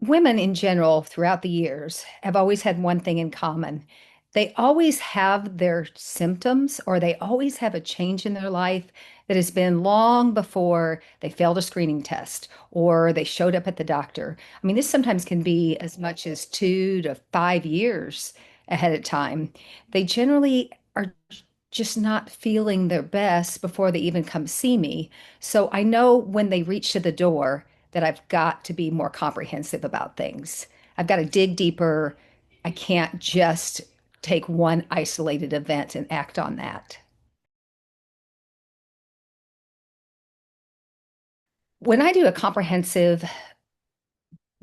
Women in general throughout the years have always had one thing in common. They always have their symptoms or they always have a change in their life that has been long before they failed a screening test or they showed up at the doctor. I mean, this sometimes can be as much as 2 to 5 years ahead of time. They generally are just not feeling their best before they even come see me. So I know when they reach to the door that I've got to be more comprehensive about things. I've got to dig deeper. I can't just take one isolated event and act on that. When I do a comprehensive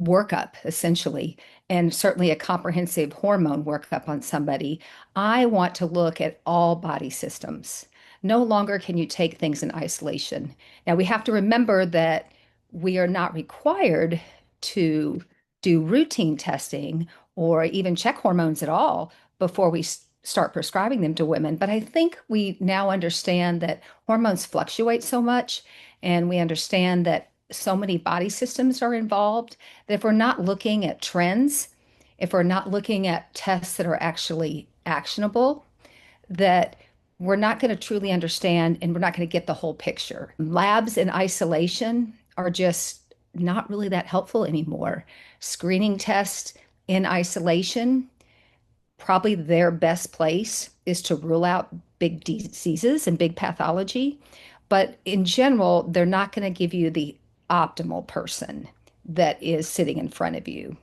workup, essentially, and certainly a comprehensive hormone workup on somebody, I want to look at all body systems. No longer can you take things in isolation. Now, we have to remember that we are not required to do routine testing or even check hormones at all before we start prescribing them to women. But I think we now understand that hormones fluctuate so much, and we understand that so many body systems are involved that if we're not looking at trends, if we're not looking at tests that are actually actionable, that we're not going to truly understand and we're not going to get the whole picture. Labs in isolation are just not really that helpful anymore. Screening tests in isolation, probably their best place is to rule out big diseases and big pathology. But in general, they're not going to give you the optimal person that is sitting in front of you.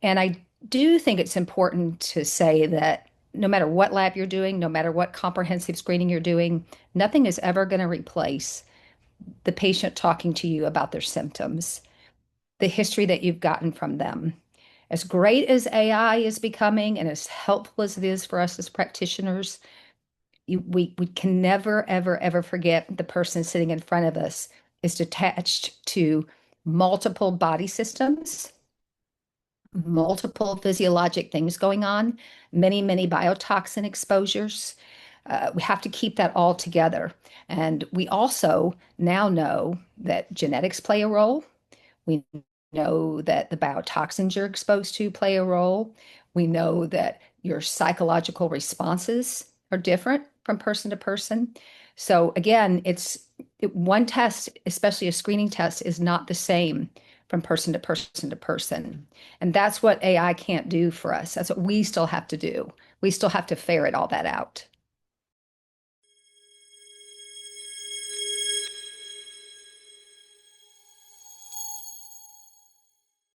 And I do think it's important to say that no matter what lab you're doing, no matter what comprehensive screening you're doing, nothing is ever going to replace the patient talking to you about their symptoms, the history that you've gotten from them. As great as AI is becoming and as helpful as it is for us as practitioners, we can never, ever, ever forget the person sitting in front of us is detached to multiple body systems, multiple physiologic things going on, many, many biotoxin exposures. We have to keep that all together. And we also now know that genetics play a role. We know that the biotoxins you're exposed to play a role. We know that your psychological responses are different from person to person. So again, one test, especially a screening test, is not the same from person to person to person. And that's what AI can't do for us. That's what we still have to do. We still have to ferret all that out.